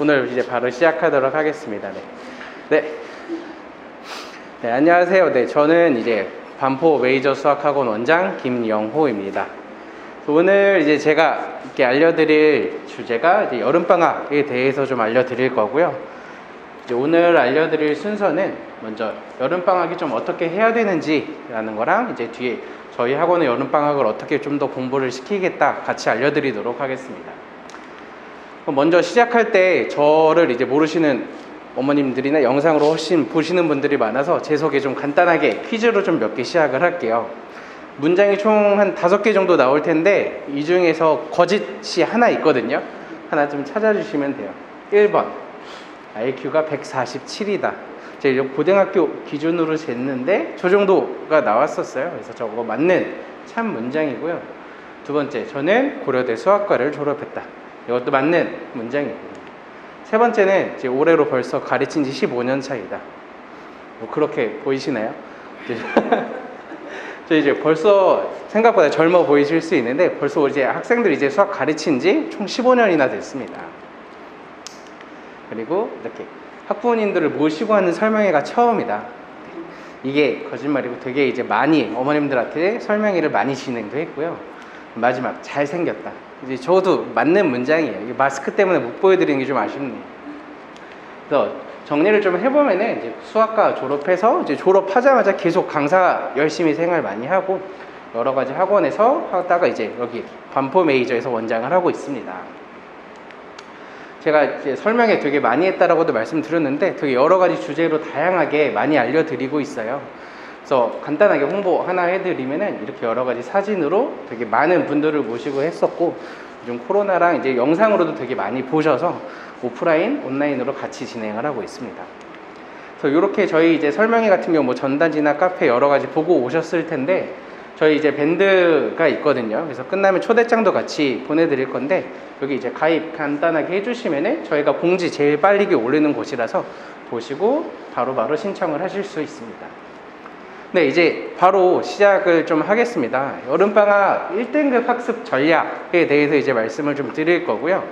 오늘 이제 바로 시작하도록 하겠습니다. 네, 안녕하세요. 네, 저는 이제 반포 메이저 수학학원 원장 김영호입니다. 오늘 이제 제가 이렇게 알려드릴 주제가 이제 여름방학에 대해서 좀 알려드릴 거고요. 이제 오늘 알려드릴 순서는 먼저 여름방학이 좀 어떻게 해야 되는지라는 거랑 이제 뒤에 저희 학원의 여름방학을 어떻게 좀 더 공부를 시키겠다 같이 알려드리도록 하겠습니다. 먼저 시작할 때 저를 이제 모르시는 어머님들이나 영상으로 훨씬 보시는 분들이 많아서 제 소개 좀 간단하게 퀴즈로 좀 몇 개 시작을 할게요. 문장이 총 한 5개 정도 나올 텐데 이 중에서 거짓이 하나 있거든요. 하나 좀 찾아주시면 돼요. 1번 IQ가 147이다. 제가 고등학교 기준으로 쟀는데 저 정도가 나왔었어요. 그래서 저거 맞는 참 문장이고요. 두 번째, 저는 고려대 수학과를 졸업했다. 이것도 맞는 문장이고요. 세 번째는 이제 올해로 벌써 가르친 지 15년 차이다. 뭐 그렇게 보이시나요? 저 이제 벌써 생각보다 젊어 보이실 수 있는데 벌써 이제 학생들이 이제 수학 가르친 지 총 15년이나 됐습니다. 그리고 이렇게 학부모님들을 모시고 하는 설명회가 처음이다. 이게 거짓말이고 되게 이제 많이 어머님들한테 설명회를 많이 진행도 했고요. 마지막 잘생겼다. 이제 저도 맞는 문장이에요. 마스크 때문에 못 보여드리는 게 좀 아쉽네요. 그래서 정리를 좀 해보면은 이제 수학과 졸업해서 이제 졸업하자마자 계속 강사 열심히 생활 많이 하고 여러 가지 학원에서 하다가 이제 여기 반포 메이저에서 원장을 하고 있습니다. 제가 이제 설명회 되게 많이 했다라고도 말씀드렸는데 되게 여러 가지 주제로 다양하게 많이 알려드리고 있어요. 그래서 간단하게 홍보 하나 해드리면은 이렇게 여러 가지 사진으로 되게 많은 분들을 모시고 했었고 요즘 코로나랑 이제 영상으로도 되게 많이 보셔서 오프라인, 온라인으로 같이 진행을 하고 있습니다. 그래서 이렇게 저희 이제 설명회 같은 경우 뭐 전단지나 카페 여러 가지 보고 오셨을 텐데 저희 이제 밴드가 있거든요. 그래서 끝나면 초대장도 같이 보내드릴 건데 여기 이제 가입 간단하게 해주시면은 저희가 공지 제일 빨리 올리는 곳이라서 보시고 바로바로 신청을 하실 수 있습니다. 네, 이제 바로 시작을 좀 하겠습니다. 여름방학 1등급 학습 전략에 대해서 이제 말씀을 좀 드릴 거고요.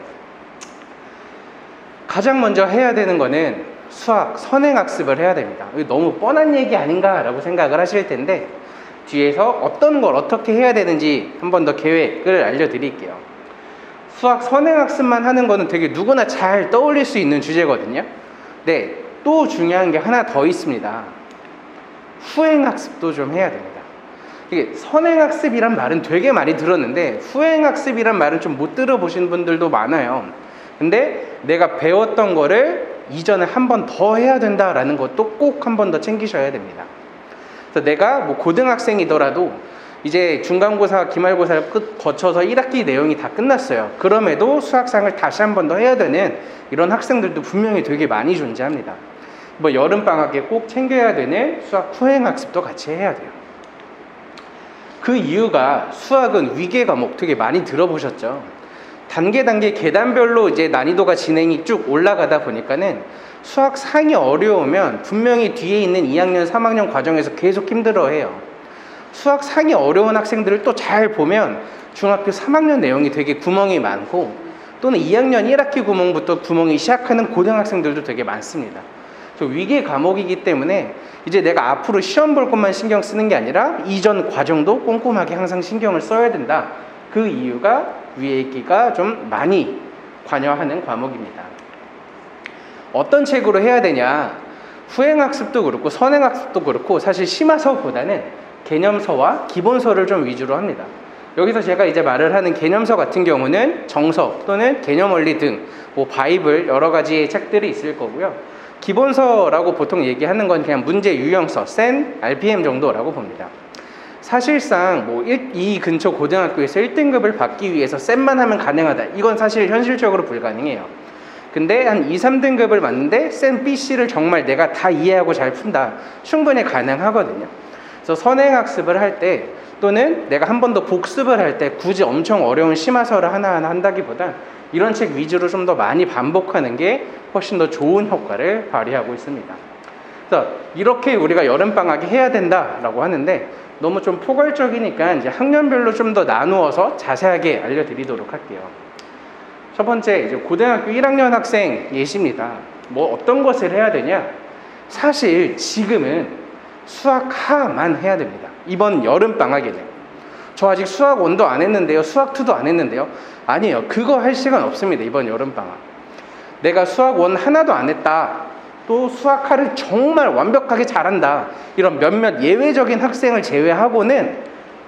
가장 먼저 해야 되는 거는 수학 선행학습을 해야 됩니다. 이거 너무 뻔한 얘기 아닌가라고 생각을 하실 텐데 뒤에서 어떤 걸 어떻게 해야 되는지 한 번 더 계획을 알려드릴게요. 수학 선행학습만 하는 거는 되게 누구나 잘 떠올릴 수 있는 주제거든요. 네, 또 중요한 게 하나 더 있습니다. 후행학습도 좀 해야 됩니다. 이게 선행학습이란 말은 되게 많이 들었는데 후행학습이란 말은 좀 못 들어보신 분들도 많아요. 근데 내가 배웠던 거를 이전에 한 번 더 해야 된다라는 것도 꼭 한 번 더 챙기셔야 됩니다. 그래서 내가 뭐 고등학생이더라도 이제 중간고사, 기말고사를 거쳐서 1학기 내용이 다 끝났어요. 그럼에도 수학상을 다시 한 번 더 해야 되는 이런 학생들도 분명히 되게 많이 존재합니다. 뭐 여름방학에 꼭 챙겨야 되는 수학 후행학습도 같이 해야 돼요. 그 이유가 수학은 위계 과목 되게 많이 들어보셨죠? 단계 계단별로 이제 난이도가 진행이 쭉 올라가다 보니까는 수학 상이 어려우면 분명히 뒤에 있는 2학년, 3학년 과정에서 계속 힘들어해요. 수학 상이 어려운 학생들을 또 잘 보면 중학교 3학년 내용이 되게 구멍이 많고 또는 2학년 1학기 구멍부터 구멍이 시작하는 고등학생들도 되게 많습니다. 위계 과목이기 때문에 이제 내가 앞으로 시험 볼 것만 신경 쓰는 게 아니라 이전 과정도 꼼꼼하게 항상 신경을 써야 된다. 그 이유가 위계가 좀 많이 관여하는 과목입니다. 어떤 책으로 해야 되냐? 후행학습도 그렇고 선행학습도 그렇고 사실 심화서보다는 개념서와 기본서를 좀 위주로 합니다. 여기서 제가 이제 말을 하는 개념서 같은 경우는 정서 또는 개념원리 등 뭐 바이블 여러 가지의 책들이 있을 거고요. 기본서라고 보통 얘기하는 건 그냥 문제 유형서, 센, RPM 정도라고 봅니다. 사실상 뭐 이 근처 고등학교에서 1등급을 받기 위해서 센만 하면 가능하다. 이건 사실 현실적으로 불가능해요. 근데 한 2, 3등급을 맞는데 센 BC를 정말 내가 다 이해하고 잘 푼다. 충분히 가능하거든요. 그래서 선행학습을 할 때 또는 내가 한 번 더 복습을 할 때 굳이 엄청 어려운 심화서를 하나하나 한다기보다 이런 책 위주로 좀 더 많이 반복하는 게 훨씬 더 좋은 효과를 발휘하고 있습니다. 그래서 이렇게 우리가 여름방학에 해야 된다라고 하는데 너무 좀 포괄적이니까 이제 학년별로 좀 더 나누어서 자세하게 알려드리도록 할게요. 첫 번째, 이제 고등학교 1학년 학생 예시입니다. 뭐 어떤 것을 해야 되냐? 사실 지금은 수학 하만 해야 됩니다. 이번 여름방학에는. 저 아직 수학 1도 안 했는데요. 수학 2도 안 했는데요. 아니에요. 그거 할 시간 없습니다. 이번 여름방학. 내가 수학 1 하나도 안 했다. 또 수학 하를 정말 완벽하게 잘한다. 이런 몇몇 예외적인 학생을 제외하고는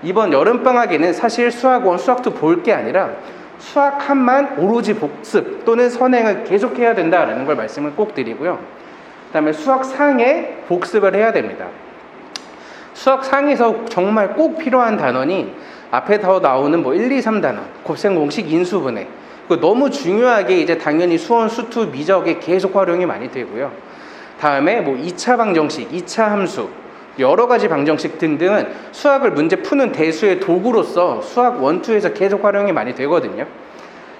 이번 여름방학에는 사실 수학 1, 수학 2 볼 게 아니라 수학 한만 오로지 복습 또는 선행을 계속해야 된다라는 걸 말씀을 꼭 드리고요. 그 다음에 수학 상에 복습을 해야 됩니다. 수학 상에서 정말 꼭 필요한 단원이 앞에 더 나오는 뭐 1, 2, 3단원, 곱셈 공식, 인수분해. 너무 중요하게 이제 당연히 수원, 수투, 미적에 계속 활용이 많이 되고요. 다음에 뭐 2차 방정식, 2차 함수, 여러 가지 방정식 등등은 수학을 문제 푸는 대수의 도구로서 수학 1, 2에서 계속 활용이 많이 되거든요.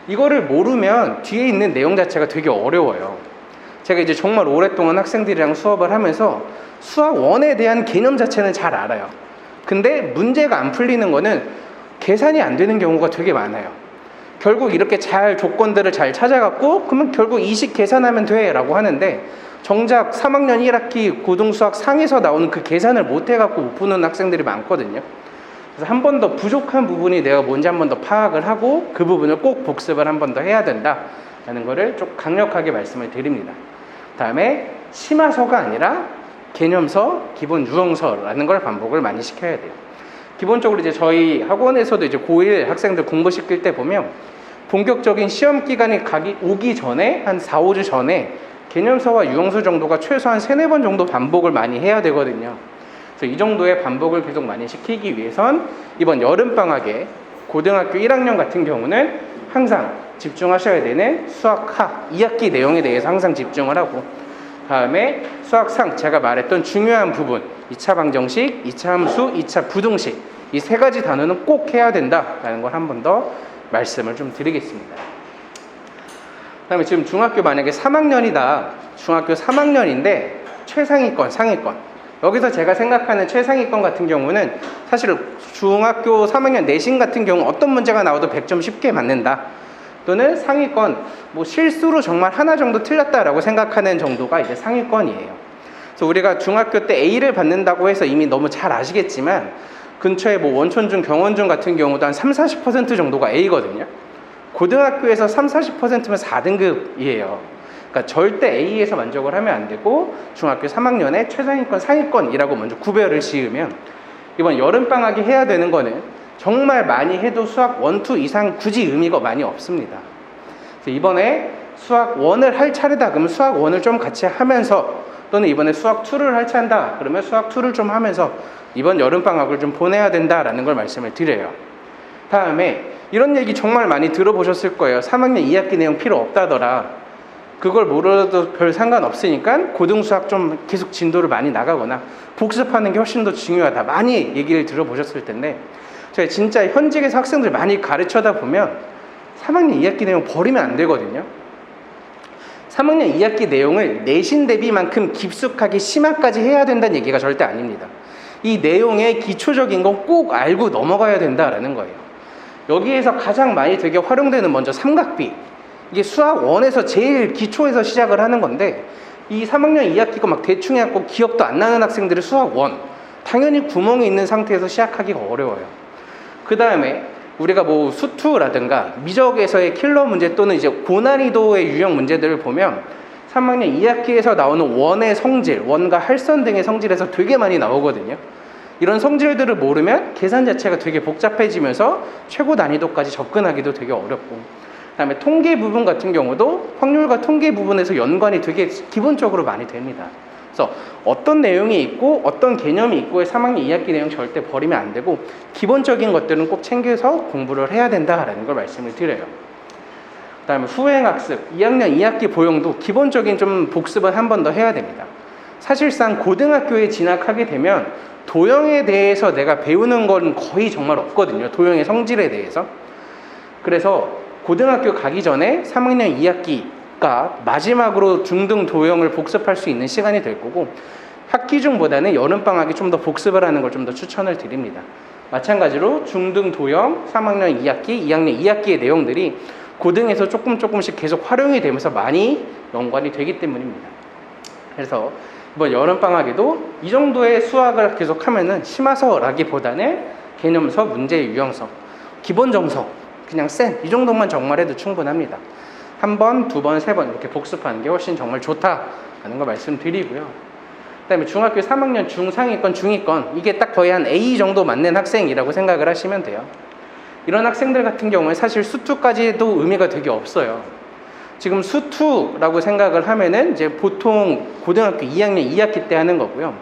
이거를 모르면 뒤에 있는 내용 자체가 되게 어려워요. 제가 이제 정말 오랫동안 학생들이랑 수업을 하면서 수학 1에 대한 개념 자체는 잘 알아요. 근데 문제가 안 풀리는 거는 계산이 안 되는 경우가 되게 많아요. 결국 이렇게 잘 조건들을 잘 찾아갖고 그러면 결국 이식 계산하면 돼 라고 하는데 정작 3학년 1학기 고등수학 상에서 나오는 그 계산을 못 해갖고 못 푸는 학생들이 많거든요. 그래서 한 번 더 부족한 부분이 내가 뭔지 한 번 더 파악을 하고 그 부분을 꼭 복습을 한 번 더 해야 된다라는 거를 좀 강력하게 말씀을 드립니다. 다음에 심화서가 아니라 개념서, 기본 유형서라는 걸 반복을 많이 시켜야 돼요. 기본적으로 이제 저희 학원에서도 이제 고1 학생들 공부시킬 때 보면 본격적인 시험 기간이 오기 전에 한 4, 5주 전에 개념서와 유형서 정도가 최소한 3, 4번 정도 반복을 많이 해야 되거든요. 그래서 이 정도의 반복을 계속 많이 시키기 위해선 이번 여름방학에 고등학교 1학년 같은 경우는 항상 집중하셔야 되는 수학하 2학기 내용에 대해서 항상 집중을 하고 다음에 수학상 제가 말했던 중요한 부분 2차 방정식, 2차 함수, 2차 부등식 이 3가지 단어는 꼭 해야 된다라는 걸 한 번 더 말씀을 좀 드리겠습니다. 그 다음에 지금 중학교 만약에 3학년이다. 중학교 3학년인데 최상위권, 상위권. 여기서 제가 생각하는 최상위권 같은 경우는 사실 중학교 3학년 내신 같은 경우 어떤 문제가 나와도 100점 쉽게 맞는다. 또는 상위권, 뭐 실수로 정말 하나 정도 틀렸다라고 생각하는 정도가 이제 상위권이에요. 그래서 우리가 중학교 때 A를 받는다고 해서 이미 너무 잘 아시겠지만 근처에 뭐 원촌중, 경원중 같은 경우도 한 30, 40% 정도가 A거든요. 고등학교에서 30, 40%면 4등급이에요. 그러니까 절대 A에서 만족을 하면 안 되고 중학교 3학년에 최상위권, 상위권이라고 먼저 구별을 지으면 이번 여름방학에 해야 되는 거는 정말 많이 해도 수학 1, 2 이상 굳이 의미가 많이 없습니다. 그래서 이번에 수학 1을 할 차례다 그러면 수학 1을 좀 같이 하면서 또는 이번에 수학 2를 할 차례다 그러면 수학 2를 좀 하면서 이번 여름방학을 좀 보내야 된다라는 걸 말씀을 드려요. 다음에 이런 얘기 정말 많이 들어보셨을 거예요. 3학년 2학기 내용 필요 없다더라. 그걸 모르도 별 상관없으니까 고등수학 좀 계속 진도를 많이 나가거나 복습하는 게 훨씬 더 중요하다. 많이 얘기를 들어보셨을 텐데 제가 진짜 현직에서 학생들 많이 가르쳐다 보면 3학년 2학기 내용 버리면 안 되거든요. 3학년 2학기 내용을 내신 대비만큼 깊숙하게 심화까지 해야 된다는 얘기가 절대 아닙니다. 이 내용의 기초적인 건 꼭 알고 넘어가야 된다라는 거예요. 여기에서 가장 많이 되게 활용되는 먼저 삼각비. 이게 수학 1에서 제일 기초에서 시작을 하는 건데 이 3학년 2학기가 막 대충 해갖고 기억도 안 나는 학생들이 수학 1. 당연히 구멍이 있는 상태에서 시작하기가 어려워요. 그 다음에 우리가 뭐 수투라든가 미적에서의 킬러 문제 또는 이제 고난이도의 유형 문제들을 보면 3학년 2학기에서 나오는 원의 성질, 원과 할선 등의 성질에서 되게 많이 나오거든요. 이런 성질들을 모르면 계산 자체가 되게 복잡해지면서 최고 난이도까지 접근하기도 되게 어렵고 그 다음에 통계 부분 같은 경우도 확률과 통계 부분에서 연관이 되게 기본적으로 많이 됩니다. 그래서 어떤 내용이 있고 어떤 개념이 있고의 3학년 2학기 내용 절대 버리면 안 되고 기본적인 것들은 꼭 챙겨서 공부를 해야 된다라는 걸 말씀을 드려요. 그 다음에 후행학습, 2학년 2학기 보형도 기본적인 좀 복습은 한 번 더 해야 됩니다. 사실상 고등학교에 진학하게 되면 도형에 대해서 내가 배우는 건 거의 정말 없거든요. 도형의 성질에 대해서. 그래서 고등학교 가기 전에 3학년 2학기가 마지막으로 중등 도형을 복습할 수 있는 시간이 될 거고 학기 중보다는 여름방학에 좀 더 복습을 하는 걸 좀 더 추천을 드립니다. 마찬가지로 중등 도형 3학년 2학기, 2학년 2학기의 내용들이 고등에서 조금씩 계속 활용이 되면서 많이 연관이 되기 때문입니다. 그래서 이번 여름방학에도 이 정도의 수학을 계속 하면은 심화서라기보다는 개념서, 문제 유형서, 기본 정서, 그냥 이 정도만 정말 해도 충분합니다. 한 번, 두 번, 세 번 이렇게 복습하는 게 훨씬 정말 좋다라는 거 말씀드리고요. 그다음에 중학교 3학년 중상위권, 중위권 이게 딱 거의 한 A 정도 맞는 학생이라고 생각을 하시면 돼요. 이런 학생들 같은 경우에 사실 수2까지도 의미가 되게 없어요. 지금 수2라고 생각을 하면은 이제 보통 고등학교 2학년 2학기 때 하는 거고요.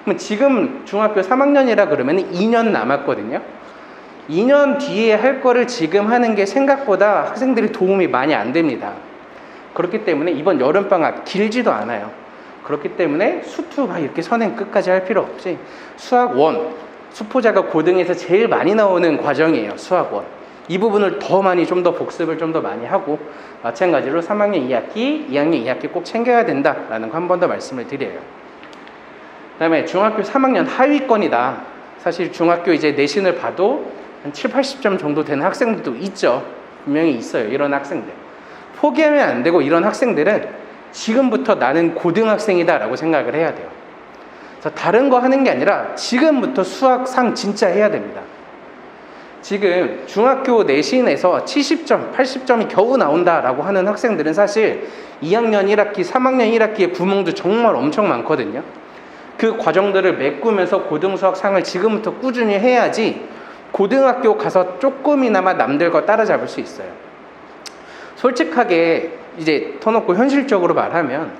그럼 지금 중학교 3학년이라 그러면 2년 남았거든요. 2년 뒤에 할 거를 지금 하는 게 생각보다 학생들이 도움이 많이 안 됩니다. 그렇기 때문에 이번 여름방학 길지도 않아요. 그렇기 때문에 수2 막 이렇게 선행 끝까지 할 필요 없이 수학 1, 수포자가 고등에서 제일 많이 나오는 과정이에요. 수학 1. 이 부분을 더 많이 좀 더 복습을 좀 더 많이 하고 마찬가지로 3학년 2학기, 2학년 2학기 꼭 챙겨야 된다라는 거 한 번 더 말씀을 드려요. 그 다음에 중학교 3학년 하위권이다. 사실 중학교 이제 내신을 봐도 한 7, 80점 정도 되는 학생들도 있죠. 분명히 있어요. 이런 학생들. 포기하면 안 되고 이런 학생들은 지금부터 나는 고등학생이다 라고 생각을 해야 돼요. 그래서 다른 거 하는 게 아니라 지금부터 수학상 진짜 해야 됩니다. 지금 중학교 내신에서 70점, 80점이 겨우 나온다라고 하는 학생들은 사실 2학년 1학기, 3학년 1학기의 구멍도 정말 엄청 많거든요. 그 과정들을 메꾸면서 고등수학상을 지금부터 꾸준히 해야지 고등학교 가서 조금이나마 남들과 따라잡을 수 있어요. 솔직하게 이제 터놓고 현실적으로 말하면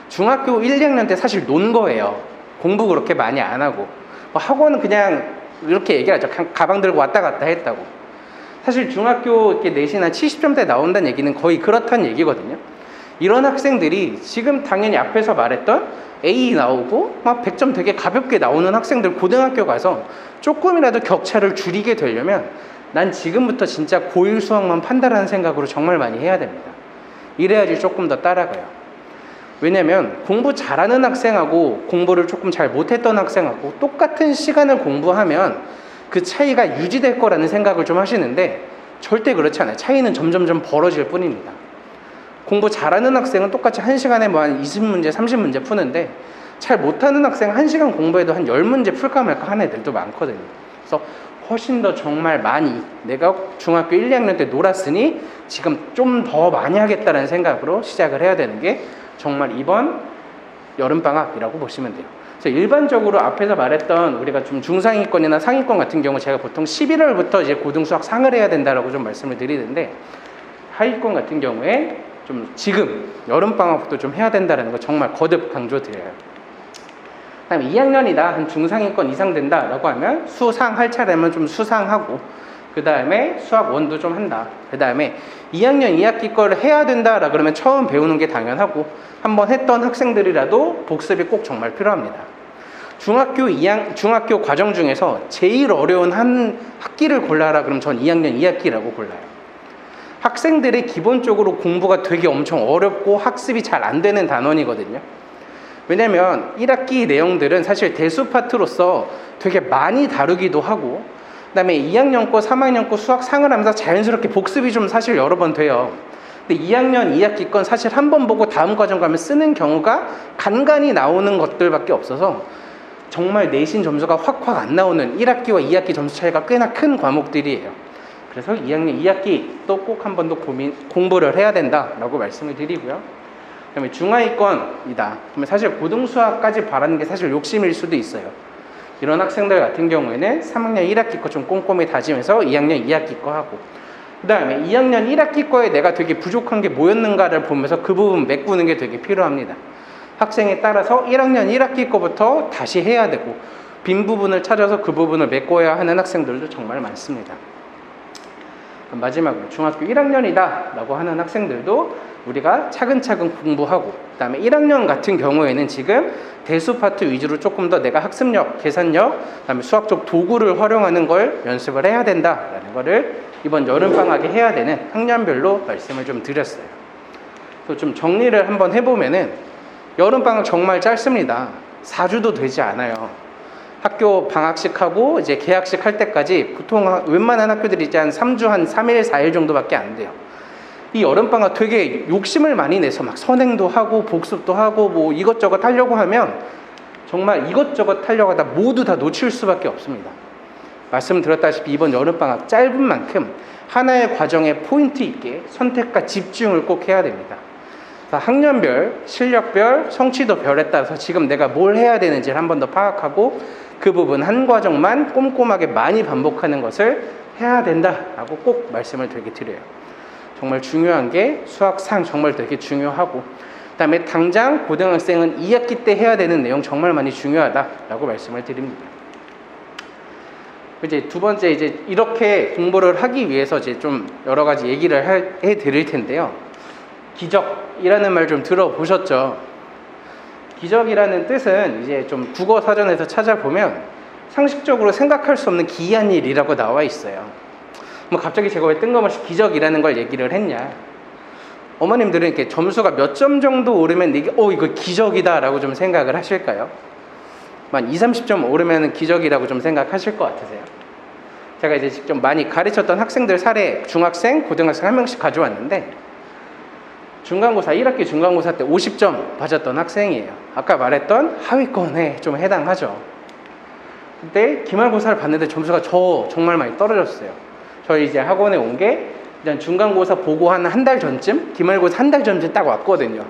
중학교 1, 2학년 때 사실 논 거예요. 공부 그렇게 많이 안 하고 학원은 그냥 이렇게 얘기하죠. 가방 들고 왔다 갔다 했다고. 사실 중학교 이렇게 내신 한 70점대 나온다는 얘기는 거의 그렇다는 얘기거든요. 이런 학생들이 지금 당연히 앞에서 말했던 A 나오고 막 100점 되게 가볍게 나오는 학생들 고등학교 가서 조금이라도 격차를 줄이게 되려면 난 지금부터 진짜 고1 수학만 판다라는 생각으로 정말 많이 해야 됩니다. 이래야지 조금 더 따라가요. 왜냐면 공부 잘하는 학생하고 공부를 조금 잘 못했던 학생하고 똑같은 시간을 공부하면 그 차이가 유지될 거라는 생각을 좀 하시는데 절대 그렇지 않아요. 차이는 점점점 벌어질 뿐입니다. 공부 잘하는 학생은 똑같이 1시간에 뭐 한 20문제, 30문제 푸는데 잘 못하는 학생 1시간 공부해도 한 10문제 풀까 말까 하는 애들도 많거든요. 그래서 훨씬 더 정말 많이 내가 중학교 1, 2학년 때 놀았으니 지금 좀 더 많이 하겠다는 생각으로 시작을 해야 되는 게 정말 이번 여름방학이라고 보시면 돼요. 그래서 일반적으로 앞에서 말했던 우리가 좀 중상위권이나 상위권 같은 경우 제가 보통 11월부터 이제 고등수학 상을 해야 된다라고 좀 말씀을 드리는데 하위권 같은 경우에 좀 지금 여름방학부터 좀 해야 된다는 거 정말 거듭 강조드려요. 그다음에 2학년이다 한 중상위권 이상 된다라고 하면 수상 할 차례면 좀 수상하고 그 다음에 수학 1도 좀 한다. 그 다음에 2학년 2학기 거를 해야 된다라 그러면 처음 배우는 게 당연하고 한번 했던 학생들이라도 복습이 꼭 정말 필요합니다. 중학교 과정 중에서 제일 어려운 한 학기를 골라라 그러면 전 2학년 2학기라고 골라요. 학생들이 기본적으로 공부가 되게 엄청 어렵고 학습이 잘 안 되는 단원이거든요. 왜냐면 1학기 내용들은 사실 대수 파트로서 되게 많이 다루기도 하고 그 다음에 2학년 거, 3학년 거 수학 상을 하면서 자연스럽게 복습이 좀 사실 여러 번 돼요. 근데 2학년 2학기 건 사실 한 번 보고 다음 과정 가면 쓰는 경우가 간간히 나오는 것들밖에 없어서 정말 내신 점수가 확확 안 나오는 1학기와 2학기 점수 차이가 꽤나 큰 과목들이에요. 그래서 2학년 2학기 또 꼭 한 번 더 공부를 해야 된다라고 말씀을 드리고요. 그 다음에 중하위권이다. 그러면 사실 고등수학까지 바라는 게 사실 욕심일 수도 있어요. 이런 학생들 같은 경우에는 3학년 1학기 거 좀 꼼꼼히 다지면서 2학년 2학기 거 하고 그 다음에 2학년 1학기 거에 내가 되게 부족한 게 뭐였는가를 보면서 그 부분 메꾸는 게 되게 필요합니다. 학생에 따라서 1학년 1학기 거부터 다시 해야 되고 빈 부분을 찾아서 그 부분을 메꿔야 하는 학생들도 정말 많습니다. 마지막으로 중학교 1학년이다 라고 하는 학생들도 우리가 차근차근 공부하고 그 다음에 1학년 같은 경우에는 지금 대수 파트 위주로 조금 더 내가 학습력, 계산력, 그 다음에 수학적 도구를 활용하는 걸 연습을 해야 된다라는 거를 이번 여름방학에 해야 되는 학년별로 말씀을 좀 드렸어요. 그래서 좀 정리를 한번 해보면은 여름방학 정말 짧습니다. 4주도 되지 않아요. 학교 방학식하고 이제 개학식 할 때까지 보통 웬만한 학교들이 이제 한 3주, 한 3일, 4일 정도밖에 안 돼요. 이 여름방학 되게 욕심을 많이 내서 막 선행도 하고 복습도 하고 뭐 이것저것 하려고 하면 정말 이것저것 하려고 하다 모두 다 놓칠 수밖에 없습니다. 말씀드렸다시피 이번 여름방학 짧은 만큼 하나의 과정에 포인트 있게 선택과 집중을 꼭 해야 됩니다. 학년별, 실력별, 성취도별에 따라서 지금 내가 뭘 해야 되는지를 한 번 더 파악하고 그 부분 한 과정만 꼼꼼하게 많이 반복하는 것을 해야 된다라고 꼭 말씀을 되게 드려요. 정말 중요한 게 수학상 정말 되게 중요하고, 그 다음에 당장 고등학생은 2학기 때 해야 되는 내용 정말 많이 중요하다라고 말씀을 드립니다. 이제 두 번째, 이제 이렇게 공부를 하기 위해서 이제 좀 여러 가지 얘기를 해 드릴 텐데요. 기적이라는 말 좀 들어보셨죠? 기적이라는 뜻은 이제 좀 국어 사전에서 찾아보면 상식적으로 생각할 수 없는 기이한 일이라고 나와 있어요. 뭐 갑자기 제가 왜 뜬금없이 기적이라는 걸 얘기를 했냐? 어머님들은 이렇게 점수가 몇 점 정도 오르면 이게 이거 기적이다라고 좀 생각을 하실까요? 한 20, 30점 오르면 기적이라고 좀 생각하실 것 같으세요? 제가 이제 직접 많이 가르쳤던 학생들 사례, 중학생, 고등학생 한 명씩 가져왔는데, 중간고사 1학기 중간고사 때 50점 받았던 학생이에요. 아까 말했던 하위권에 좀 해당하죠. 그때 기말고사를 봤는데 점수가 정말 많이 떨어졌어요. 저희 이제 학원에 온 게 일단 중간고사 보고 한 달 전쯤, 기말고사 한 달 전쯤 딱 왔거든요.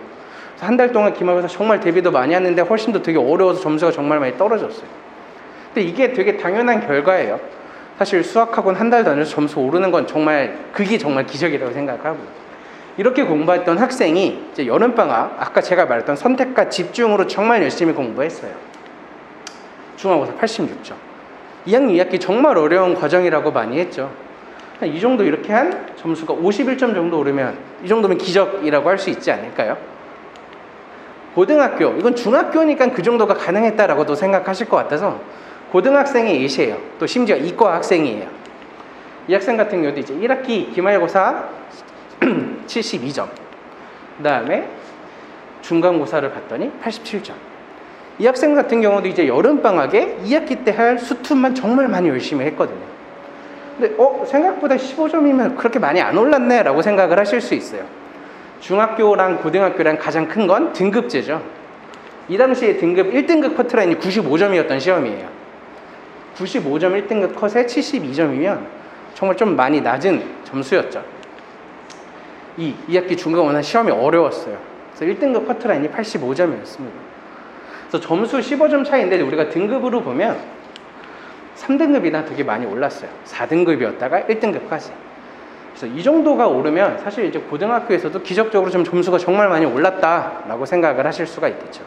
그래서 한 달 동안 기말고사 정말 대비도 많이 했는데 훨씬 더 되게 어려워서 점수가 정말 많이 떨어졌어요. 근데 이게 되게 당연한 결과예요. 사실 수학학원 한 달 다녀서 점수 오르는 건 그게 정말 기적이라고 생각하고, 이렇게 공부했던 학생이 이제 여름방학, 아까 제가 말했던 선택과 집중으로 정말 열심히 공부했어요. 중간고사 86점. 2학년 2학기 정말 어려운 과정이라고 많이 했죠. 이 정도 이렇게 한 점수가 51점 정도 오르면 이 정도면 기적이라고 할 수 있지 않을까요? 고등학교, 이건 중학교니까 그 정도가 가능했다라고도 생각하실 것 같아서 고등학생의 예시예요. 또 심지어 이과 학생이에요. 이 학생 같은 경우도 이제 1학기 기말고사 72점. 그 다음에 중간고사를 봤더니 87점. 이 학생 같은 경우도 이제 여름방학에 2학기 때 할 수투만 정말 많이 열심히 했거든요. 근데 생각보다 15점이면 그렇게 많이 안 올랐네 라고 생각을 하실 수 있어요. 중학교랑 고등학교랑 가장 큰 건 등급제죠. 이 당시에 등급 1등급 커트라인이 95점이었던 시험이에요. 95점 1등급 컷에 72점이면 정말 좀 많이 낮은 점수였죠. 2학기 중간고사 시험이 어려웠어요. 그래서 1등급 커트라인이 85점이었습니다. 그래서 점수 15점 차이인데 우리가 등급으로 보면 3등급이나 되게 많이 올랐어요. 4등급이었다가 1등급까지. 그래서 이 정도가 오르면 사실 이제 고등학교에서도 기적적으로 좀 점수가 정말 많이 올랐다라고 생각을 하실 수가 있겠죠.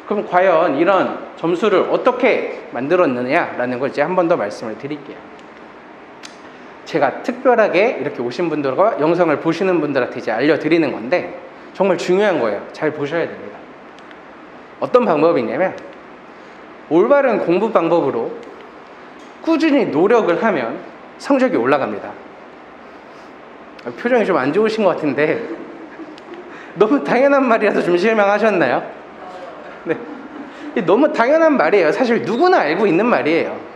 그럼 과연 이런 점수를 어떻게 만들었느냐라는 걸 이제 한 번 더 말씀을 드릴게요. 제가 특별하게 이렇게 오신 분들과 영상을 보시는 분들한테 이제 알려드리는 건데 정말 중요한 거예요. 잘 보셔야 됩니다. 어떤 방법이냐면 올바른 공부 방법으로 꾸준히 노력을 하면 성적이 올라갑니다. 표정이 좀 안 좋으신 것 같은데 너무 당연한 말이라서 좀 실망하셨나요? 네, 너무 당연한 말이에요. 사실 누구나 알고 있는 말이에요.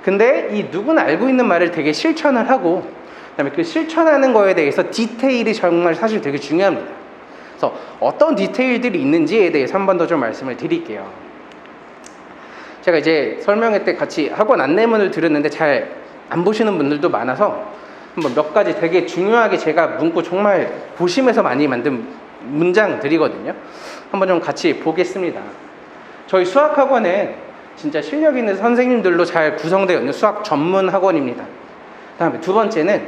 근데 이 누구나 알고 있는 말을 되게 실천을 하고 그다음에 그 실천하는 거에 대해서 디테일이 정말 사실 되게 중요합니다. 그래서 어떤 디테일들이 있는지에 대해서 한 번 더 좀 말씀을 드릴게요. 제가 이제 설명회 때 같이 학원 안내문을 드렸는데 잘 안 보시는 분들도 많아서 한번 몇 가지 되게 중요하게 제가 문구 정말 고심해서 많이 만든 문장들이거든요. 한번 좀 같이 보겠습니다. 저희 수학학원은 진짜 실력 있는 선생님들로 잘 구성되어 있는 수학 전문 학원입니다. 다음에 두 번째는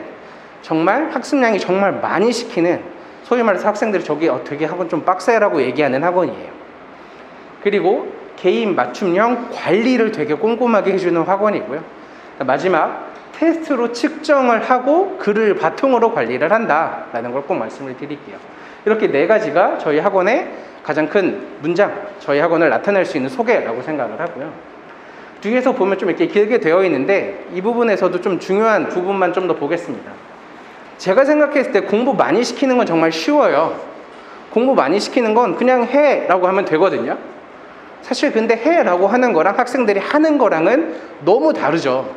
정말 학습량이 정말 많이 시키는, 소위 말해서 학생들이 저기 되게 학원 좀 빡세라고 얘기하는 학원이에요. 그리고 개인 맞춤형 관리를 되게 꼼꼼하게 해주는 학원이고요. 마지막 테스트로 측정을 하고 그를 바탕으로 관리를 한다라는 걸 꼭 말씀을 드릴게요. 이렇게 네 가지가 저희 학원의 가장 큰 문장, 저희 학원을 나타낼 수 있는 소개라고 생각을 하고요. 뒤에서 보면 좀 이렇게 길게 되어 있는데 이 부분에서도 좀 중요한 부분만 좀 더 보겠습니다. 제가 생각했을 때 공부 많이 시키는 건 정말 쉬워요. 공부 많이 시키는 건 그냥 해라고 하면 되거든요. 사실 근데 해라고 하는 거랑 학생들이 하는 거랑은 너무 다르죠.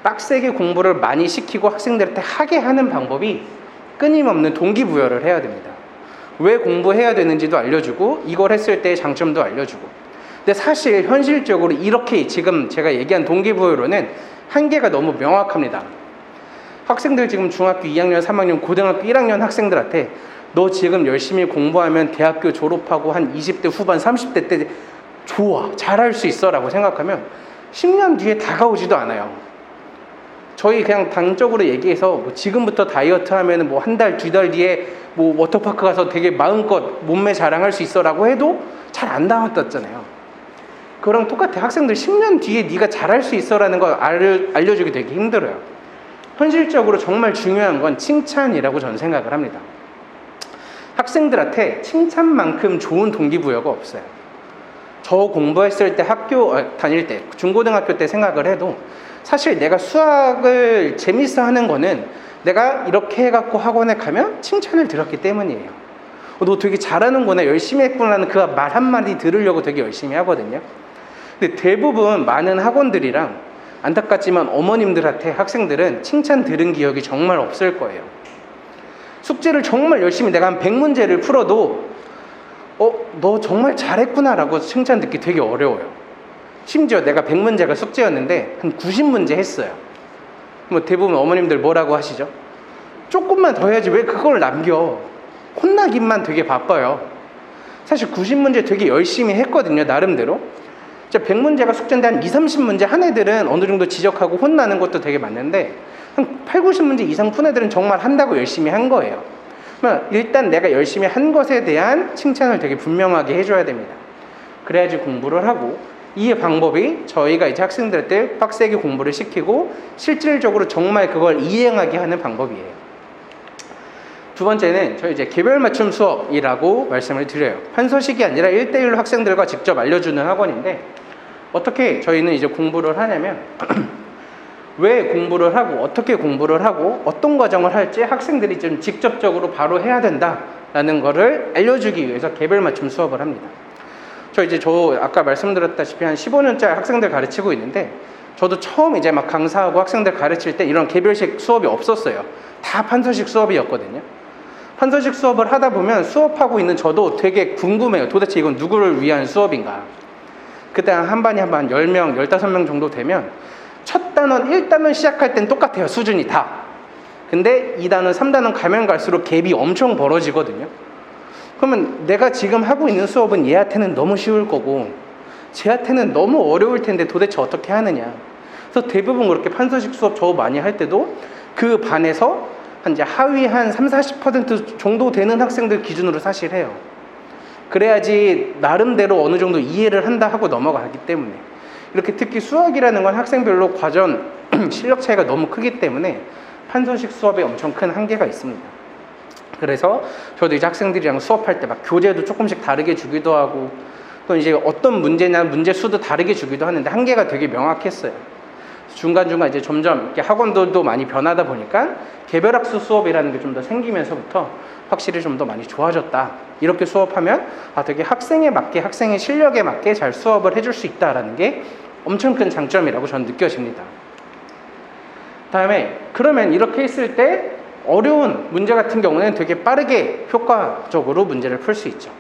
빡세게 공부를 많이 시키고 학생들한테 하게 하는 방법이 끊임없는 동기부여를 해야 됩니다. 왜 공부해야 되는지도 알려주고 이걸 했을 때의 장점도 알려주고. 근데 사실 현실적으로 이렇게 지금 제가 얘기한 동기부여로는 한계가 너무 명확합니다. 학생들 지금 중학교 2학년, 3학년, 고등학교 1학년 학생들한테 너 지금 열심히 공부하면 대학교 졸업하고 한 20대 후반, 30대 때 좋아, 잘할 수 있어 라고 생각하면 10년 뒤에 다가오지도 않아요. 저희 그냥 단적으로 얘기해서 뭐 지금부터 다이어트 하면 뭐 한 달, 두 달 뒤에 뭐 워터파크 가서 되게 마음껏 몸매 자랑할 수 있어 라고 해도 잘 안 나왔었잖아요. 그랑 똑같아. 학생들 10년 뒤에 네가 잘할 수 있어 라는 걸 알려주기 되게 힘들어요. 현실적으로 정말 중요한 건 칭찬이라고 저는 생각을 합니다. 학생들한테 칭찬만큼 좋은 동기부여가 없어요. 저 공부했을 때 학교 다닐 때 중고등학교 때 생각을 해도 사실 내가 수학을 재밌어 하는 거는 내가 이렇게 해갖고 학원에 가면 칭찬을 들었기 때문이에요. 너 되게 잘하는구나, 열심히 했구나는 그 말 한마디 들으려고 되게 열심히 하거든요. 근데 대부분 많은 학원들이랑 안타깝지만 어머님들한테 학생들은 칭찬 들은 기억이 정말 없을 거예요. 숙제를 정말 열심히 내가 한 100문제를 풀어도 너 정말 잘했구나 라고 칭찬 듣기 되게 어려워요. 심지어 내가 100문제가 숙제였는데 한 90문제 했어요. 뭐 대부분 어머님들 뭐라고 하시죠? 조금만 더 해야지 왜 그걸 남겨. 혼나기만 되게 바빠요. 사실 90문제 되게 열심히 했거든요, 나름대로. 100문제가 숙제인데 한 20, 30문제 한 애들은 어느 정도 지적하고 혼나는 것도 되게 많은데 한 8, 90문제 이상 푼 애들은 정말 한다고 열심히 한 거예요. 일단 내가 열심히 한 것에 대한 칭찬을 되게 분명하게 해줘야 됩니다. 그래야지 공부를 하고, 이 방법이 저희가 이제 학생들한테 빡세게 공부를 시키고 실질적으로 정말 그걸 이행하게 하는 방법이에요. 두 번째는 저희 이제 개별 맞춤 수업이라고 말씀을 드려요. 판서식이 아니라 1대1로 학생들과 직접 알려주는 학원인데, 어떻게 저희는 이제 공부를 하냐면 왜 공부를 하고 어떻게 공부를 하고 어떤 과정을 할지 학생들이 좀 직접적으로 바로 해야 된다라는 거를 알려주기 위해서 개별 맞춤 수업을 합니다. 저 아까 말씀드렸다시피 한 15년째 학생들 가르치고 있는데, 저도 처음 이제 막 강사하고 학생들 가르칠 때 이런 개별식 수업이 없었어요. 다 판서식 수업이었거든요. 판서식 수업을 하다 보면 수업하고 있는 저도 되게 궁금해요. 도대체 이건 누구를 위한 수업인가? 그때 한 반이 한 10명, 15명 정도 되면 첫 단원, 1단원 시작할 땐 똑같아요. 수준이 다. 근데 2단원, 3단원 가면 갈수록 갭이 엄청 벌어지거든요. 그러면 내가 지금 하고 있는 수업은 얘한테는 너무 쉬울 거고 쟤한테는 너무 어려울 텐데 도대체 어떻게 하느냐. 그래서 대부분 그렇게 판서식 수업 저 많이 할 때도 그 반에서 이제 하위 한 30-40% 정도 되는 학생들 기준으로 사실 해요. 그래야지 나름대로 어느 정도 이해를 한다 하고 넘어가기 때문에. 이렇게 특히 수학이라는 건 학생별로 과전 실력 차이가 너무 크기 때문에 판서식 수업에 엄청 큰 한계가 있습니다. 그래서 저도 이제 학생들이랑 수업할 때 막 교재도 조금씩 다르게 주기도 하고, 또 이제 어떤 문제냐 문제 수도 다르게 주기도 하는데 한계가 되게 명확했어요. 중간중간 이제 점점 이렇게 학원들도 많이 변하다 보니까 개별학습 수업이라는 게 좀 더 생기면서부터 확실히 좀 더 많이 좋아졌다. 이렇게 수업하면 되게 학생에 맞게, 학생의 실력에 맞게 잘 수업을 해줄 수 있다라는 게 엄청 큰 장점이라고 저는 느껴집니다. 다음에 그러면 이렇게 했을 때 어려운 문제 같은 경우는 되게 빠르게 효과적으로 문제를 풀 수 있죠.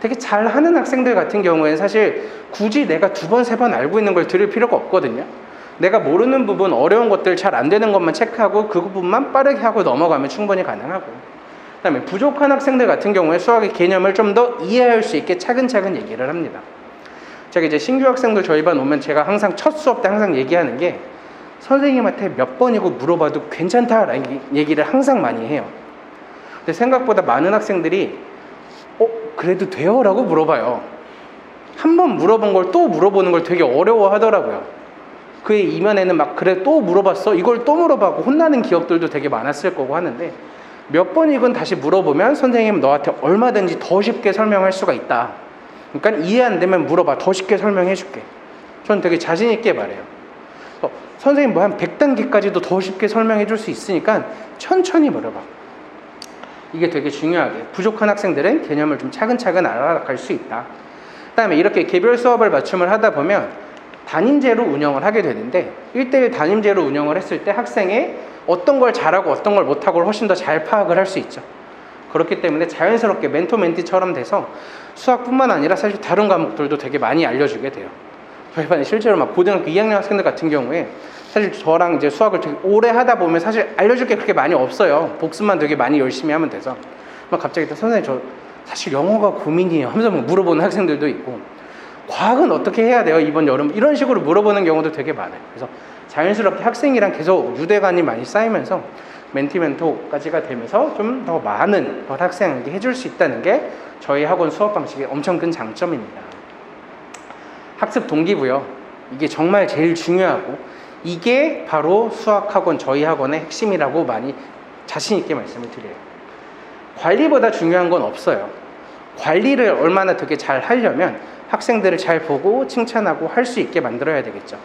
되게 잘하는 학생들 같은 경우에는 사실 굳이 내가 2번, 3번 알고 있는 걸 들을 필요가 없거든요. 내가 모르는 부분, 어려운 것들 잘 안 되는 것만 체크하고 그 부분만 빠르게 하고 넘어가면 충분히 가능하고, 그 다음에 부족한 학생들 같은 경우에 수학의 개념을 좀 더 이해할 수 있게 차근차근 얘기를 합니다. 제가 이제 신규 학생들 저희 반 오면 제가 항상 첫 수업 때 항상 얘기하는 게, 선생님한테 몇 번이고 물어봐도 괜찮다라는 얘기를 항상 많이 해요. 근데 생각보다 많은 학생들이 그래도 돼요? 라고 물어봐요. 한 번 물어본 걸 또 물어보는 걸 되게 어려워하더라고요. 그의 이면에는 막 그래 또 물어봤어? 이걸 또 물어봐고 혼나는 기억들도 되게 많았을 거고 하는데, 몇 번이건 다시 물어보면 선생님 너한테 얼마든지 더 쉽게 설명할 수가 있다. 그러니까 이해 안 되면 물어봐. 더 쉽게 설명해 줄게. 저는 되게 자신 있게 말해요. 선생님 뭐 한 100단계까지도 더 쉽게 설명해 줄 수 있으니까 천천히 물어봐. 이게 되게 중요하게 부족한 학생들은 개념을 좀 차근차근 알아갈 수 있다. 그 다음에 이렇게 개별 수업을 맞춤을 하다 보면 담임제로 운영을 하게 되는데, 1대1 담임제로 운영을 했을 때 학생의 어떤 걸 잘하고 어떤 걸 못하고를 훨씬 더 잘 파악을 할 수 있죠. 그렇기 때문에 자연스럽게 멘토 멘티처럼 돼서 수학뿐만 아니라 사실 다른 과목들도 되게 많이 알려주게 돼요. 저희 반에 실제로 막 고등학교 2학년 학생들 같은 경우에 사실 저랑 이제 수학을 되게 오래 하다 보면 사실 알려줄 게 그렇게 많이 없어요. 복습만 되게 많이 열심히 하면 돼서 막 갑자기 또 선생님 저 사실 영어가 고민이에요 하면서 막 물어보는 학생들도 있고, 과학은 어떻게 해야 돼요 이번 여름, 이런 식으로 물어보는 경우도 되게 많아요. 그래서 자연스럽게 학생이랑 계속 유대감이 많이 쌓이면서 멘티 멘토까지가 되면서 좀 더 많은 걸 학생에게 해줄 수 있다는 게 저희 학원 수업 방식의 엄청 큰 장점입니다. 학습 동기부여, 이게 정말 제일 중요하고 이게 바로 수학학원, 저희 학원의 핵심이라고 많이 자신 있게 말씀을 드려요. 관리보다 중요한 건 없어요. 관리를 얼마나 되게 잘 하려면 학생들을 잘 보고 칭찬하고 할 수 있게 만들어야 되겠죠.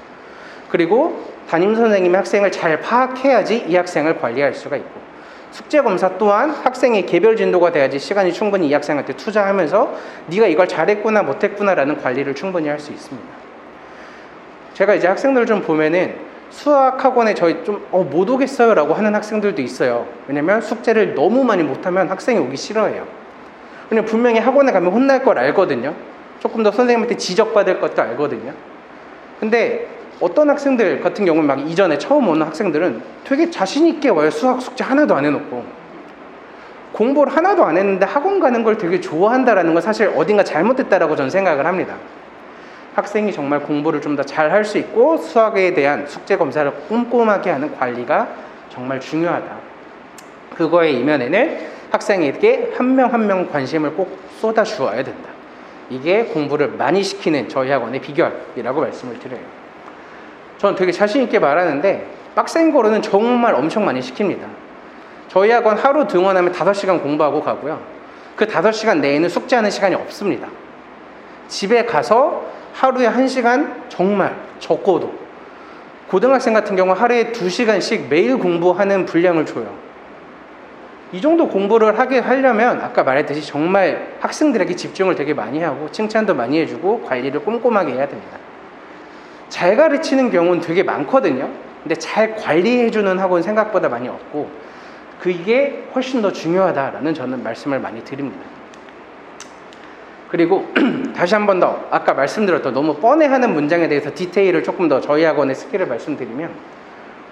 그리고 담임선생님이 학생을 잘 파악해야지 이 학생을 관리할 수가 있고, 숙제검사 또한 학생의 개별 진도가 돼야지 시간이 충분히 이 학생한테 투자하면서 네가 이걸 잘했구나 못했구나 라는 관리를 충분히 할 수 있습니다. 제가 이제 학생들 좀 보면은 수학학원에 저희 좀 못 오겠어요 라고 하는 학생들도 있어요. 왜냐면 숙제를 너무 많이 못하면 학생이 오기 싫어해요. 왜냐면 분명히 학원에 가면 혼날 걸 알거든요. 조금 더 선생님한테 지적받을 것도 알거든요. 근데 어떤 학생들 같은 경우는 막 이전에 처음 오는 학생들은 되게 자신 있게 와요. 수학 숙제 하나도 안 해놓고 공부를 하나도 안 했는데 학원 가는 걸 되게 좋아한다라는 건 사실 어딘가 잘못됐다라고 저는 생각을 합니다. 학생이 정말 공부를 좀 더 잘 할 수 있고 수학에 대한 숙제 검사를 꼼꼼하게 하는 관리가 정말 중요하다. 그거의 이면에는 학생에게 한 명 한 명 관심을 꼭 쏟아 주어야 된다. 이게 공부를 많이 시키는 저희 학원의 비결이라고 말씀을 드려요. 저는 되게 자신 있게 말하는데 빡센 거로는 정말 엄청 많이 시킵니다. 저희 학원 하루 등원하면 5시간 공부하고 가고요. 그 5시간 내에는 숙제하는 시간이 없습니다. 집에 가서 하루에 1시간 정말 적고도, 고등학생 같은 경우 하루에 2시간씩 매일 공부하는 분량을 줘요. 이 정도 공부를 하려면 아까 말했듯이 정말 학생들에게 집중을 되게 많이 하고 칭찬도 많이 해주고 관리를 꼼꼼하게 해야 됩니다. 잘 가르치는 경우는 되게 많거든요. 근데 잘 관리해주는 학원 생각보다 많이 없고 그게 훨씬 더 중요하다라는 저는 말씀을 많이 드립니다. 그리고 다시 한 번 더 아까 말씀드렸던 너무 뻔해하는 문장에 대해서 디테일을 조금 더 저희 학원의 스킬을 말씀드리면,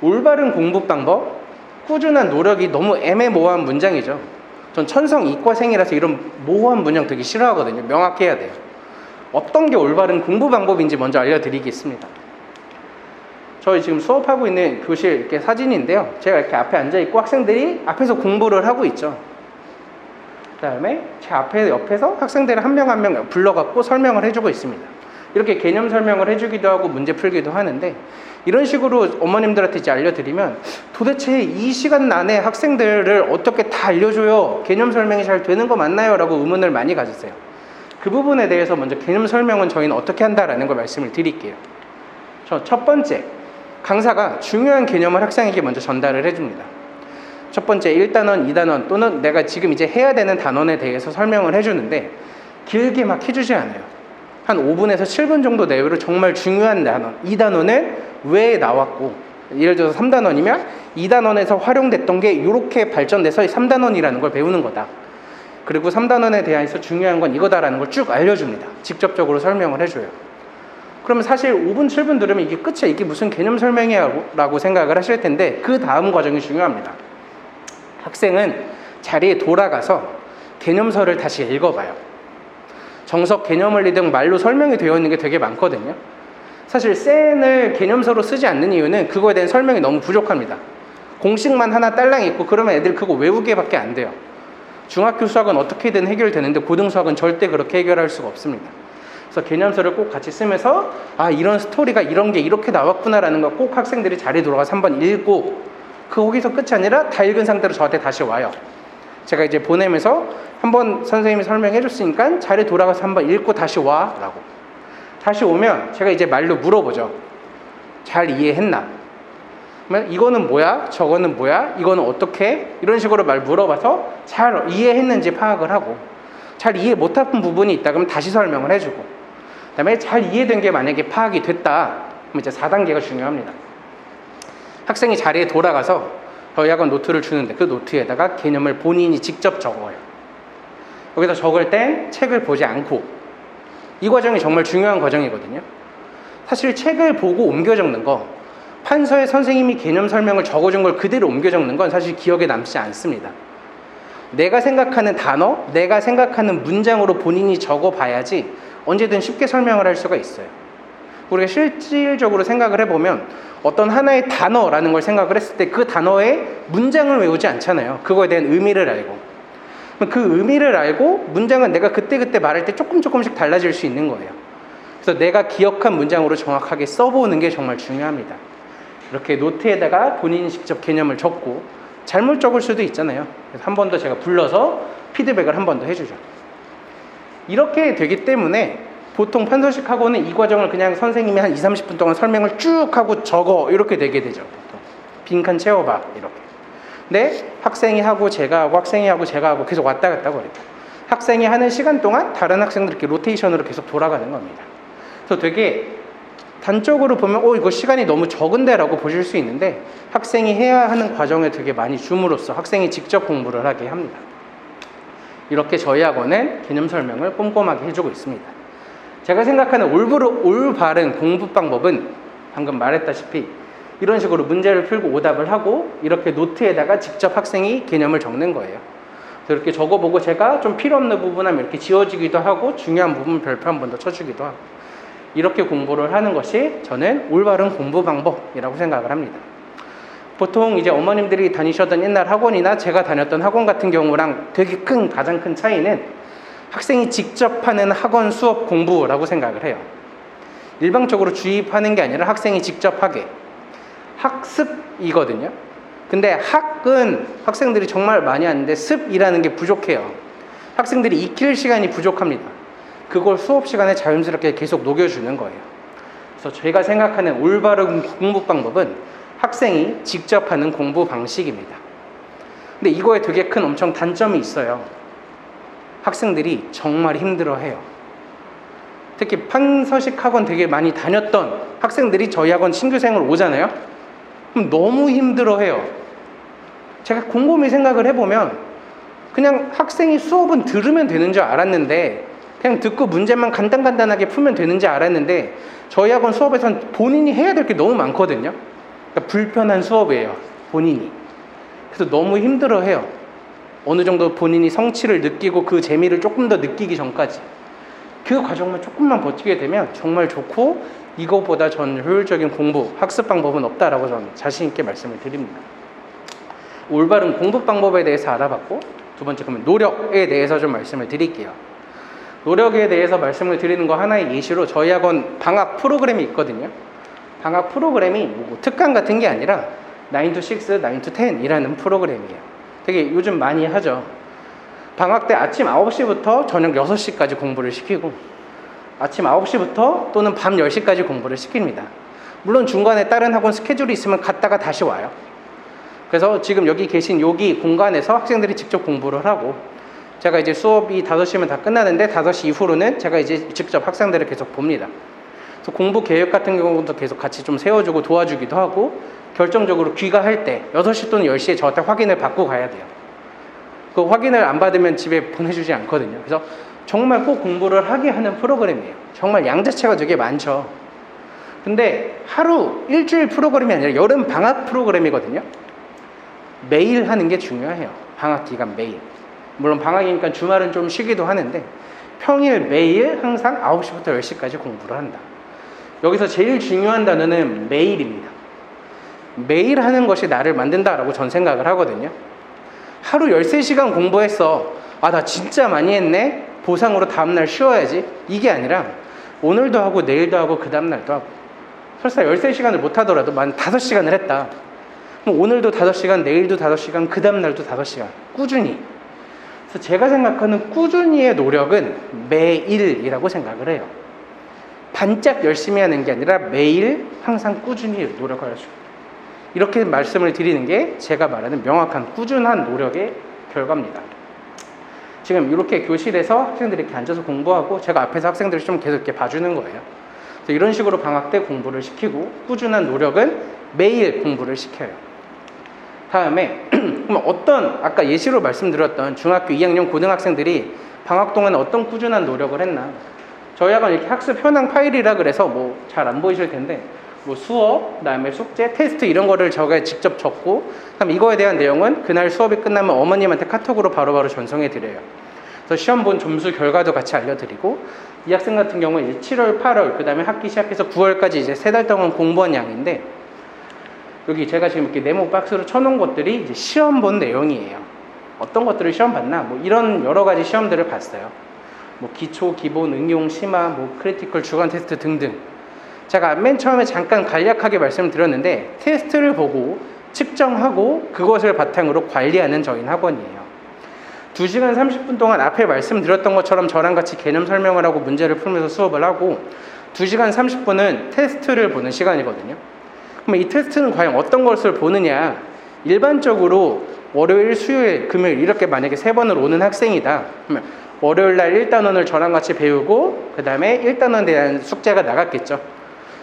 올바른 공부 방법, 꾸준한 노력이 너무 애매모호한 문장이죠. 전 천성 이과생이라서 이런 모호한 문장 되게 싫어하거든요. 명확해야 돼요. 어떤 게 올바른 공부 방법인지 먼저 알려드리겠습니다. 저희 지금 수업하고 있는 교실 이렇게 사진인데요. 제가 이렇게 앞에 앉아있고 학생들이 앞에서 공부를 하고 있죠. 그 다음에 제 앞에 옆에서 학생들을 한 명 한 명 불러갖고 설명을 해주고 있습니다. 이렇게 개념 설명을 해주기도 하고 문제 풀기도 하는데, 이런 식으로 어머님들한테 이제 알려드리면 도대체 이 시간 안에 학생들을 어떻게 다 알려줘요? 개념 설명이 잘 되는 거 맞나요? 라고 의문을 많이 가지세요. 그 부분에 대해서 먼저 개념 설명은 저희는 어떻게 한다라는 걸 말씀을 드릴게요. 첫 번째, 강사가 중요한 개념을 학생에게 먼저 전달을 해줍니다. 첫 번째 1단원, 2단원 또는 내가 지금 이제 해야 되는 단원에 대해서 설명을 해주는데 길게 막 해주지 않아요. 한 5분에서 7분 정도 내외로 정말 중요한 단원, 2단원은 왜 나왔고, 예를 들어서 3단원이면 2단원에서 활용됐던 게 이렇게 발전돼서 3단원이라는 걸 배우는 거다. 그리고 3단원에 대해서 중요한 건 이거다라는 걸 쭉 알려줍니다. 직접적으로 설명을 해줘요. 그러면 사실 5분, 7분 들으면 이게 끝이야, 이게 무슨 개념 설명이야 라고 생각을 하실 텐데, 그 다음 과정이 중요합니다. 학생은 자리에 돌아가서 개념서를 다시 읽어봐요. 정석, 개념원리 등 말로 설명이 되어 있는 게 되게 많거든요. 사실 센을 개념서로 쓰지 않는 이유는 그거에 대한 설명이 너무 부족합니다. 공식만 하나 딸랑 있고 그러면 애들 그거 외우기밖에 안 돼요. 중학교 수학은 어떻게든 해결되는데 고등수학은 절대 그렇게 해결할 수가 없습니다. 그래서 개념서를 꼭 같이 쓰면서 이런 스토리가 이런 게 이렇게 나왔구나라는 거 꼭 학생들이 자리에 돌아가서 한번 읽고, 거기서 끝이 아니라 다 읽은 상태로 저한테 다시 와요. 제가 이제 보내면서 한번 선생님이 설명해 줬으니까 자리에 돌아가서 한번 읽고 다시 와 라고. 다시 오면 제가 이제 말로 물어보죠. 잘 이해했나? 그러면 이거는 뭐야? 저거는 뭐야? 이거는 어떻게? 이런 식으로 말 물어봐서 잘 이해했는지 파악을 하고, 잘 이해 못한 부분이 있다 그러면 다시 설명을 해주고, 그 다음에 잘 이해된 게 만약에 파악이 됐다 그럼 이제 4단계가 중요합니다. 학생이 자리에 돌아가서 저희학원 노트를 주는데 그 노트에다가 개념을 본인이 직접 적어요. 여기서 적을 땐 책을 보지 않고, 이 과정이 정말 중요한 과정이거든요. 사실 책을 보고 옮겨 적는 거, 판서에 선생님이 개념 설명을 적어준 걸 그대로 옮겨 적는 건 사실 기억에 남지 않습니다. 내가 생각하는 단어, 내가 생각하는 문장으로 본인이 적어봐야지 언제든 쉽게 설명을 할 수가 있어요. 우리가 실질적으로 생각을 해보면 어떤 하나의 단어라는 걸 생각을 했을 때 그 단어의 문장을 외우지 않잖아요. 그거에 대한 의미를 알고. 그 의미를 알고 문장은 내가 그때그때 말할 때 조금씩 달라질 수 있는 거예요. 그래서 내가 기억한 문장으로 정확하게 써보는 게 정말 중요합니다. 이렇게 노트에다가 본인이 직접 개념을 적고, 잘못 적을 수도 있잖아요. 그래서 한 번 더 제가 불러서 피드백을 한 번 더 해주죠. 이렇게 되기 때문에 보통 판서식 학원은 이 과정을 그냥 선생님이 한 20-30분 동안 설명을 쭉 하고 적어, 이렇게 되게 되죠. 보통 빈칸 채워봐, 이렇게. 근데 학생이 하고 제가 하고 학생이 하고 제가 하고 계속 왔다 갔다 거려요. 학생이 하는 시간 동안 다른 학생들 이렇게 로테이션으로 계속 돌아가는 겁니다. 그래서 되게 단적으로 보면 이거 시간이 너무 적은데 라고 보실 수 있는데, 학생이 해야 하는 과정에 되게 많이 줌으로써 학생이 직접 공부를 하게 합니다. 이렇게 저희 학원은 개념 설명을 꼼꼼하게 해주고 있습니다. 제가 생각하는 올바른 공부 방법은 방금 말했다시피 이런 식으로 문제를 풀고 오답을 하고 이렇게 노트에다가 직접 학생이 개념을 적는 거예요. 그래서 이렇게 적어보고 제가 좀 필요 없는 부분 하면 이렇게 지워지기도 하고, 중요한 부분 별표 한 번 더 쳐주기도 하고, 이렇게 공부를 하는 것이 저는 올바른 공부 방법이라고 생각을 합니다. 보통 이제 어머님들이 다니셨던 옛날 학원이나 제가 다녔던 학원 같은 경우랑 되게 가장 큰 차이는 학생이 직접 하는 학원 수업 공부라고 생각을 해요. 일방적으로 주입하는 게 아니라 학생이 직접 하게. 학습이거든요. 근데 학은 학생들이 정말 많이 하는데 습이라는 게 부족해요. 학생들이 익힐 시간이 부족합니다. 그걸 수업 시간에 자연스럽게 계속 녹여주는 거예요. 그래서 제가 생각하는 올바른 공부 방법은 학생이 직접 하는 공부 방식입니다. 근데 이거에 되게 큰 엄청 단점이 있어요. 학생들이 정말 힘들어해요. 특히 판서식 학원 되게 많이 다녔던 학생들이 저희 학원 신규생으로 오잖아요. 그럼 너무 힘들어해요. 제가 곰곰이 생각을 해보면 그냥 학생이 수업은 들으면 되는 줄 알았는데, 그냥 듣고 문제만 간단하게 풀면 되는 줄 알았는데, 저희 학원 수업에서는 본인이 해야 될 게 너무 많거든요. 그러니까 불편한 수업이에요, 본인이. 그래서 너무 힘들어해요. 어느 정도 본인이 성취를 느끼고 그 재미를 조금 더 느끼기 전까지. 그 과정만 조금만 버티게 되면 정말 좋고, 이거보다 전 효율적인 공부, 학습 방법은 없다라고 저는 자신 있게 말씀을 드립니다. 올바른 공부 방법에 대해서 알아봤고, 두 번째 그러면 노력에 대해서 좀 말씀을 드릴게요. 노력에 대해서 말씀을 드리는 거 하나의 예시로 저희 학원 방학 프로그램이 있거든요. 방학 프로그램이 뭐 특강 같은 게 아니라 9 to 6, 9 to 10이라는 프로그램이에요. 되게 요즘 많이 하죠. 방학 때 아침 9시부터 저녁 6시까지 공부를 시키고, 아침 9시부터 또는 밤 10시까지 공부를 시킵니다. 물론 중간에 다른 학원 스케줄이 있으면 갔다가 다시 와요. 그래서 지금 여기 계신 여기 공간에서 학생들이 직접 공부를 하고, 제가 이제 수업이 5시면 다 끝나는데 5시 이후로는 제가 이제 직접 학생들을 계속 봅니다. 그래서 공부 계획 같은 경우도 계속 같이 좀 세워주고 도와주기도 하고, 결정적으로 귀가할 때 6시 또는 10시에 저한테 확인을 받고 가야 돼요. 그 확인을 안 받으면 집에 보내주지 않거든요. 그래서 정말 꼭 공부를 하게 하는 프로그램이에요. 정말 양자체가 되게 많죠. 근데 일주일 프로그램이 아니라 여름 방학 프로그램이거든요. 매일 하는 게 중요해요. 방학 기간 매일. 물론 방학이니까 주말은 좀 쉬기도 하는데, 평일 매일 항상 9시부터 10시까지 공부를 한다. 여기서 제일 중요한 단어는 매일입니다. 매일 하는 것이 나를 만든다라고 전 생각을 하거든요. 하루 13시간 공부했어. 나 진짜 많이 했네. 보상으로 다음날 쉬어야지. 이게 아니라 오늘도 하고 내일도 하고 그 다음날도 하고. 설사 13시간을 못하더라도 만 5시간을 했다. 그럼 오늘도 5시간, 내일도 5시간, 그 다음날도 5시간. 꾸준히. 그래서 제가 생각하는 꾸준히의 노력은 매일이라고 생각을 해요. 반짝 열심히 하는 게 아니라 매일 항상 꾸준히 노력할 수 있어요. 이렇게 말씀을 드리는 게 제가 말하는 명확한 꾸준한 노력의 결과입니다. 지금 이렇게 교실에서 학생들이 이렇게 앉아서 공부하고 제가 앞에서 학생들을 좀 계속 이렇게 봐주는 거예요. 그래서 이런 식으로 방학 때 공부를 시키고, 꾸준한 노력은 매일 공부를 시켜요. 다음에 그럼 어떤 아까 예시로 말씀드렸던 중학교 2학년 고등학생들이 방학 동안에 어떤 꾸준한 노력을 했나. 저희 학원 이렇게 학습 현황 파일이라 그래서 뭐 잘 안 보이실 텐데 뭐 수업, 그다음에 숙제, 테스트 이런 거를 제가 직접 적고 그다음 이거에 대한 내용은 그날 수업이 끝나면 어머님한테 카톡으로 바로바로 전송해 드려요. 그래서 시험 본 점수 결과도 같이 알려드리고 이 학생 같은 경우는 이제 7월, 8월 그다음에 학기 시작해서 9월까지 이제 3달 동안 공부한 양인데 여기 제가 지금 이렇게 네모 박스로 쳐놓은 것들이 이제 시험 본 내용이에요. 어떤 것들을 시험 봤나? 뭐 이런 여러 가지 시험들을 봤어요. 뭐 기초, 기본, 응용, 심화, 뭐 크리티컬, 주간 테스트 등등. 제가 맨 처음에 잠깐 간략하게 말씀드렸는데 테스트를 보고 측정하고 그것을 바탕으로 관리하는 저희는 학원이에요. 2시간 30분 동안 앞에 말씀드렸던 것처럼 저랑 같이 개념 설명을 하고 문제를 풀면서 수업을 하고 2시간 30분은 테스트를 보는 시간이거든요. 그럼 이 테스트는 과연 어떤 것을 보느냐? 일반적으로 월요일, 수요일, 금요일 이렇게 만약에 3번을 오는 학생이다. 그러면 월요일 날 1단원을 저랑 같이 배우고 그 다음에 1단원에 대한 숙제가 나갔겠죠.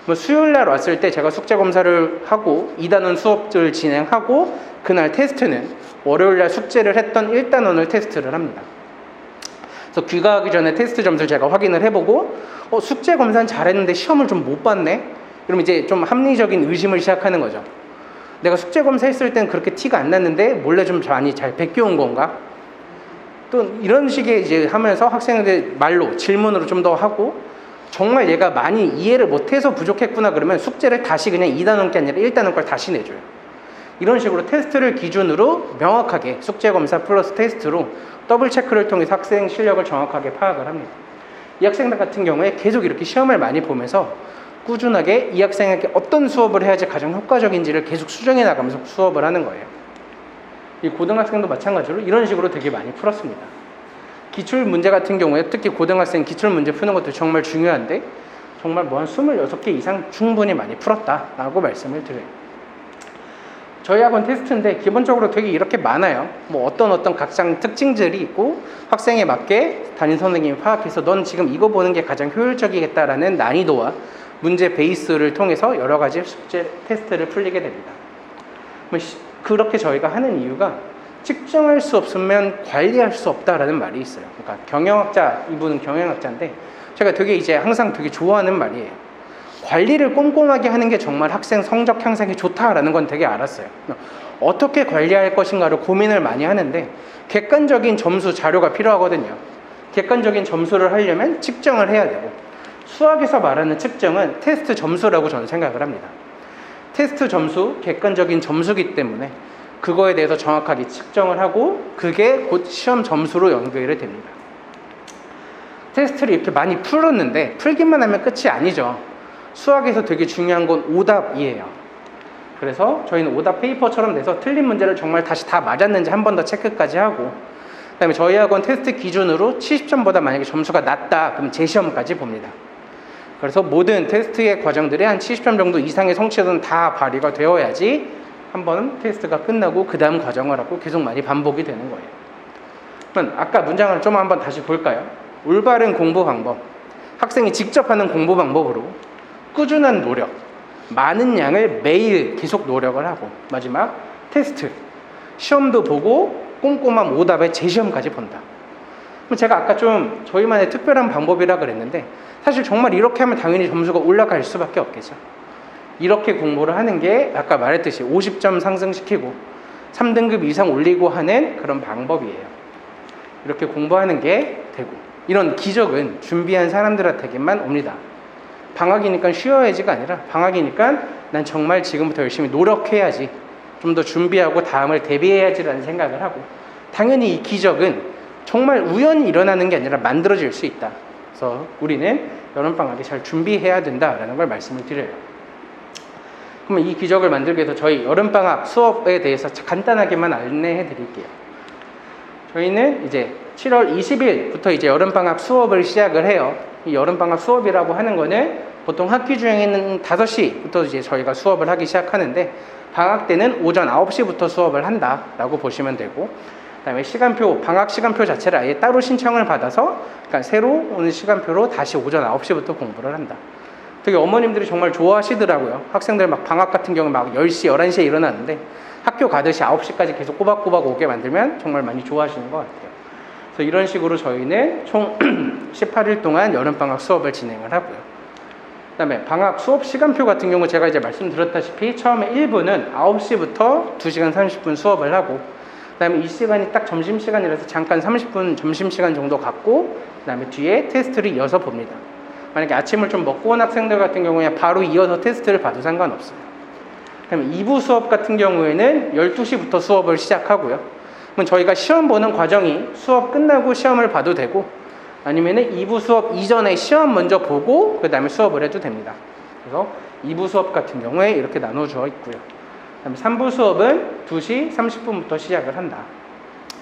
뭐 수요일 날 왔을 때 제가 숙제 검사를 하고 2단원 수업을 진행하고 그날 테스트는 월요일 날 숙제를 했던 1단원을 테스트를 합니다. 그래서 귀가하기 전에 테스트 점수를 제가 확인을 해보고 숙제 검사는 잘했는데 시험을 좀 못 봤네? 그럼 이제 좀 합리적인 의심을 시작하는 거죠. 내가 숙제 검사했을 땐 그렇게 티가 안 났는데 몰래 좀 많이 잘 베껴온 건가? 또 이런 식의 이제 하면서 학생들 말로 질문으로 좀 더 하고 정말 얘가 많이 이해를 못해서 부족했구나 그러면 숙제를 다시 그냥 2단원 게 아니라 1단원 걸 다시 내줘요. 이런 식으로 테스트를 기준으로 명확하게 숙제 검사 플러스 테스트로 더블 체크를 통해서 학생 실력을 정확하게 파악을 합니다. 이 학생들 같은 경우에 계속 이렇게 시험을 많이 보면서 꾸준하게 이 학생에게 어떤 수업을 해야지 가장 효과적인지를 계속 수정해 나가면서 수업을 하는 거예요. 이 고등학생도 마찬가지로 이런 식으로 되게 많이 풀었습니다. 기출 문제 같은 경우에 특히 고등학생 기출 문제 푸는 것도 정말 중요한데 정말 뭐 한 26개 이상 충분히 많이 풀었다라고 말씀을 드려요. 저희 학원 테스트인데 기본적으로 되게 이렇게 많아요. 뭐 어떤 각장 특징들이 있고 학생에 맞게 담임 선생님이 파악해서 넌 지금 이거 보는 게 가장 효율적이겠다라는 난이도와 문제 베이스를 통해서 여러 가지 숙제 테스트를 풀리게 됩니다. 그렇게 저희가 하는 이유가 측정할 수 없으면 관리할 수 없다라는 말이 있어요. 그러니까 경영학자, 이분은 경영학자인데 제가 되게 이제 항상 되게 좋아하는 말이에요. 관리를 꼼꼼하게 하는 게 정말 학생 성적 향상에 좋다라는 건 되게 알았어요. 어떻게 관리할 것인가를 고민을 많이 하는데 객관적인 점수 자료가 필요하거든요. 객관적인 점수를 하려면 측정을 해야 되고 수학에서 말하는 측정은 테스트 점수라고 저는 생각을 합니다. 테스트 점수, 객관적인 점수기 때문에 그거에 대해서 정확하게 측정을 하고 그게 곧 시험 점수로 연결이 됩니다. 테스트를 이렇게 많이 풀었는데 풀기만 하면 끝이 아니죠. 수학에서 되게 중요한 건 오답이에요. 그래서 저희는 오답 페이퍼처럼 돼서 틀린 문제를 정말 다시 다 맞았는지 한 번 더 체크까지 하고 그 다음에 저희 학원 테스트 기준으로 70점보다 만약에 점수가 낮다 그럼 재시험까지 봅니다. 그래서 모든 테스트의 과정들이 한 70점 정도 이상의 성취도는 다 발휘가 되어야지 한 번 테스트가 끝나고 그 다음 과정을 하고 계속 많이 반복이 되는 거예요. 그럼 아까 문장을 좀 한번 다시 볼까요? 올바른 공부 방법, 학생이 직접 하는 공부 방법으로 꾸준한 노력, 많은 양을 매일 계속 노력을 하고 마지막 테스트, 시험도 보고 꼼꼼한 오답에 재시험까지 본다. 그럼 제가 아까 좀 저희만의 특별한 방법이라 그랬는데 사실 정말 이렇게 하면 당연히 점수가 올라갈 수밖에 없겠죠. 이렇게 공부를 하는 게 아까 말했듯이 50점 상승시키고 3등급 이상 올리고 하는 그런 방법이에요. 이렇게 공부하는 게 되고 이런 기적은 준비한 사람들한테만 옵니다. 방학이니까 쉬어야지가 아니라 방학이니까 난 정말 지금부터 열심히 노력해야지 좀 더 준비하고 다음을 대비해야지라는 생각을 하고 당연히 이 기적은 정말 우연히 일어나는 게 아니라 만들어질 수 있다. 그래서 우리는 여름방학에 잘 준비해야 된다라는 걸 말씀을 드려요. 그러면 이 기적을 만들기 위해서 저희 여름방학 수업에 대해서 간단하게만 안내해 드릴게요. 저희는 이제 7월 20일부터 이제 여름방학 수업을 시작을 해요. 이 여름방학 수업이라고 하는 거는 보통 학기 중에는 5시부터 이제 저희가 수업을 하기 시작하는데 방학 때는 오전 9시부터 수업을 한다라고 보시면 되고 그다음에 시간표, 방학 시간표 자체를 아예 따로 신청을 받아서 그러니까 새로 오는 시간표로 다시 오전 9시부터 공부를 한다. 되게 어머님들이 정말 좋아하시더라고요. 학생들 막 방학 같은 경우에 막 10시, 11시에 일어나는데 학교 가듯이 9시까지 계속 꼬박꼬박 오게 만들면 정말 많이 좋아하시는 것 같아요. 그래서 이런 식으로 저희는 총 18일 동안 여름방학 수업을 진행을 하고요. 그 다음에 방학 수업 시간표 같은 경우 제가 이제 말씀드렸다시피 처음에 1부는 9시부터 2시간 30분 수업을 하고, 그 다음에 이 시간이 딱 점심시간이라서 잠깐 30분 점심시간 정도 갖고, 그 다음에 뒤에 테스트를 이어서 봅니다. 만약에 아침을 좀 먹고 온 학생들 같은 경우에 바로 이어서 테스트를 봐도 상관없어요. 그 다음에 2부 수업 같은 경우에는 12시부터 수업을 시작하고요. 그럼 저희가 시험 보는 과정이 수업 끝나고 시험을 봐도 되고, 아니면은 2부 수업 이전에 시험 먼저 보고 그 다음에 수업을 해도 됩니다. 그래서 2부 수업 같은 경우에 이렇게 나눠져 있고요. 그 다음에 3부 수업은 2시 30분부터 시작을 한다.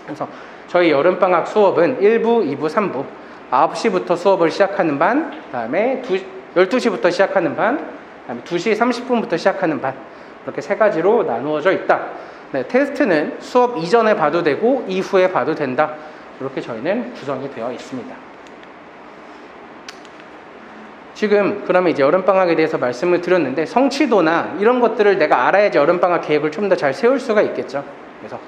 그래서 저희 여름방학 수업은 1부, 2부, 3부 9시부터 수업을 시작하는 반, 그 다음에 12시부터 시작하는 반, 그 다음에 2시 30분부터 시작하는 반, 이렇게 세 가지로 나누어져 있다. 네, 테스트는 수업 이전에 봐도 되고 이후에 봐도 된다. 이렇게 저희는 구성이 되어 있습니다. 지금 그러면 이제 여름방학에 대해서 말씀을 드렸는데, 성취도나 이런 것들을 내가 알아야지 여름방학 계획을 좀 더 잘 세울 수가 있겠죠. 그래서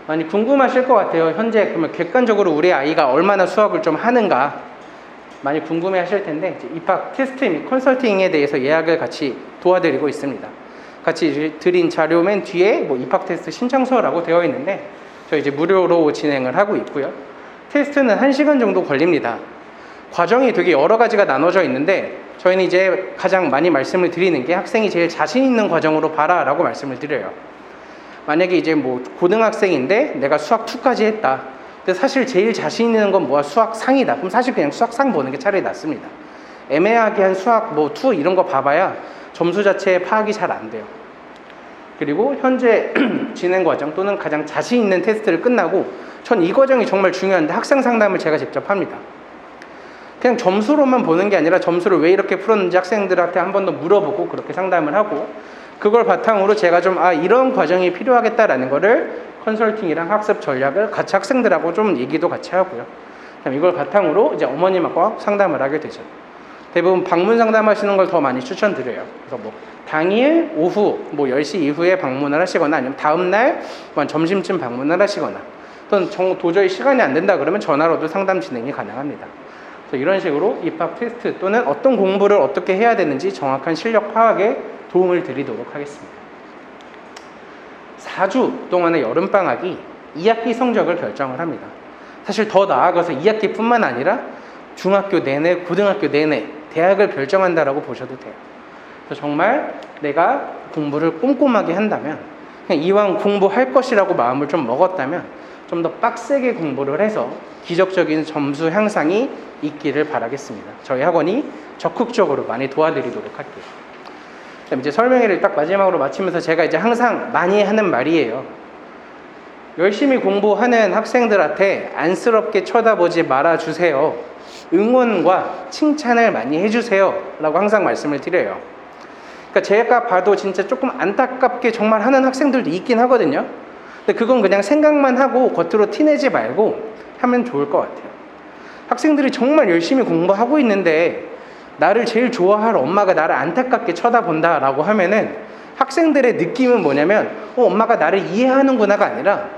많이 궁금하실 것 같아요. 현재 그러면 객관적으로 우리 아이가 얼마나 수학을 좀 하는가 많이 궁금해 하실 텐데, 이제 입학 테스트 및 컨설팅에 대해서 예약을 같이 도와드리고 있습니다. 같이 드린 자료 맨 뒤에 뭐 입학 테스트 신청서라고 되어 있는데, 저희 이제 무료로 진행을 하고 있고요. 테스트는 1시간 정도 걸립니다. 과정이 되게 여러 가지가 나눠져 있는데, 저희는 이제 가장 많이 말씀을 드리는 게 학생이 제일 자신 있는 과정으로 봐라 라고 말씀을 드려요. 만약에 이제 뭐 고등학생인데 내가 수학 2까지 했다. 근데 사실 제일 자신 있는 건 뭐야? 수학 상이다. 그럼 사실 그냥 수학 상 보는 게 차라리 낫습니다. 애매하게 한 수학 뭐 2 이런 거 봐봐야 점수 자체에 파악이 잘 안 돼요. 그리고 현재 진행 과정 또는 가장 자신 있는 테스트를 끝나고, 전 이 과정이 정말 중요한데 학생 상담을 제가 직접 합니다. 그냥 점수로만 보는 게 아니라 점수를 왜 이렇게 풀었는지 학생들한테 한 번 더 물어보고 그렇게 상담을 하고, 그걸 바탕으로 제가 좀 이런 과정이 필요하겠다라는 거를 컨설팅이랑 학습 전략을 같이 학생들하고 좀 얘기도 같이 하고요. 이걸 바탕으로 이제 어머님하고 상담을 하게 되죠. 대부분 방문 상담하시는 걸 더 많이 추천드려요. 그래서 뭐 당일 오후 뭐 10시 이후에 방문을 하시거나, 아니면 다음날 점심쯤 방문을 하시거나, 또는 도저히 시간이 안 된다 그러면 전화로도 상담 진행이 가능합니다. 그래서 이런 식으로 입학 테스트 또는 어떤 공부를 어떻게 해야 되는지 정확한 실력 파악에 도움을 드리도록 하겠습니다. 4주 동안의 여름방학이 2학기 성적을 결정을 합니다. 사실 더 나아가서 2학기뿐만 아니라 중학교 내내, 고등학교 내내, 대학을 결정한다라고 보셔도 돼요. 그래서 정말 내가 공부를 꼼꼼하게 한다면, 그냥 이왕 공부할 것이라고 마음을 좀 먹었다면 좀 더 빡세게 공부를 해서 기적적인 점수 향상이 있기를 바라겠습니다. 저희 학원이 적극적으로 많이 도와드리도록 할게요. 그럼 이제 설명회를 딱 마지막으로 마치면서 제가 이제 항상 많이 하는 말이에요. 열심히 공부하는 학생들한테 안쓰럽게 쳐다보지 말아주세요. 응원과 칭찬을 많이 해주세요 라고 항상 말씀을 드려요. 그러니까 제가 봐도 진짜 조금 안타깝게 정말 하는 학생들도 있긴 하거든요. 근데 그건 그냥 생각만 하고 겉으로 티내지 말고 하면 좋을 것 같아요. 학생들이 정말 열심히 공부하고 있는데 나를 제일 좋아할 엄마가 나를 안타깝게 쳐다본다 라고 하면은 학생들의 느낌은 뭐냐면 엄마가 나를 이해하는구나가 아니라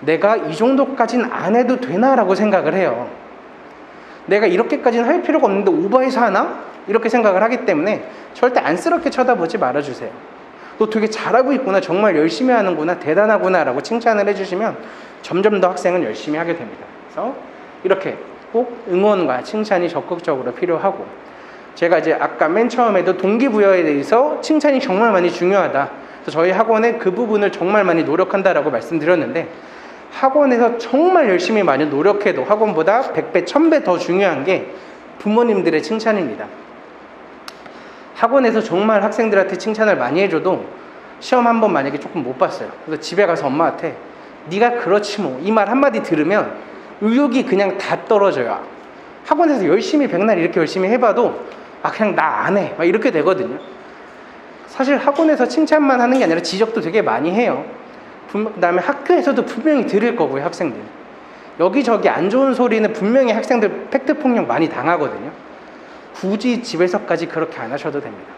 내가 이 정도까지는 안 해도 되나 라고 생각을 해요. 내가 이렇게까지는 할 필요가 없는데 오버해서 하나? 이렇게 생각을 하기 때문에 절대 안쓰럽게 쳐다보지 말아주세요. 너 되게 잘하고 있구나, 정말 열심히 하는구나, 대단하구나 라고 칭찬을 해주시면 점점 더 학생은 열심히 하게 됩니다. 그래서 이렇게 꼭 응원과 칭찬이 적극적으로 필요하고, 제가 이제 아까 맨 처음에도 동기부여에 대해서 칭찬이 정말 많이 중요하다. 그래서 저희 학원에 그 부분을 정말 많이 노력한다라고 말씀드렸는데, 학원에서 정말 열심히 많이 노력해도 학원보다 100배, 1000배 더 중요한 게 부모님들의 칭찬입니다. 학원에서 정말 학생들한테 칭찬을 많이 해줘도 시험 한 번 만약에 조금 못 봤어요. 그래서 집에 가서 엄마한테 네가 그렇지 뭐 이 말 한마디 들으면 의욕이 그냥 다 떨어져요. 학원에서 열심히 백날 이렇게 열심히 해봐도 그냥 나 안 해 막 이렇게 되거든요. 사실 학원에서 칭찬만 하는 게 아니라 지적도 되게 많이 해요. 그 다음에 학교에서도 분명히 들을 거고요. 학생들 여기저기 안 좋은 소리는 분명히 학생들 팩트폭력 많이 당하거든요. 굳이 집에서까지 그렇게 안 하셔도 됩니다.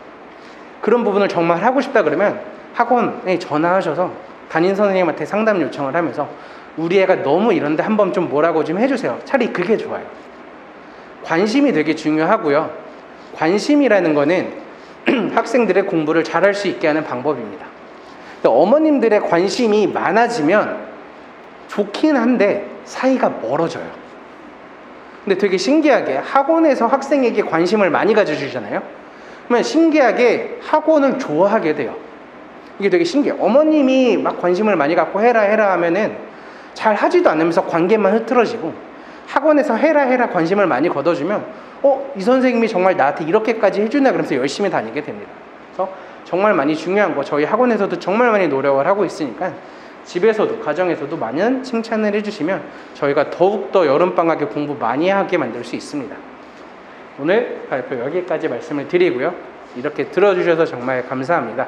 그런 부분을 정말 하고 싶다 그러면 학원에 전화하셔서 담임 선생님한테 상담 요청을 하면서 우리 애가 너무 이런데 한번 좀 뭐라고 좀 해주세요. 차라리 그게 좋아요. 관심이 되게 중요하고요. 관심이라는 거는 학생들의 공부를 잘할 수 있게 하는 방법입니다. 어머님들의 관심이 많아지면 좋긴 한데 사이가 멀어져요. 근데 되게 신기하게 학원에서 학생에게 관심을 많이 가져주잖아요. 그러면 신기하게 학원을 좋아하게 돼요. 이게 되게 신기해요. 어머님이 막 관심을 많이 갖고 해라 하면은 잘 하지도 않으면서 관계만 흐트러지고, 학원에서 해라 관심을 많이 걷어주면 이 선생님이 정말 나한테 이렇게까지 해주나 그러면서 열심히 다니게 됩니다. 그래서 정말 많이 중요한 거, 저희 학원에서도 정말 많이 노력을 하고 있으니까 집에서도 가정에서도 많은 칭찬을 해주시면 저희가 더욱더 여름방학에 공부 많이 하게 만들 수 있습니다. 오늘 발표 여기까지 말씀을 드리고요. 이렇게 들어주셔서 정말 감사합니다.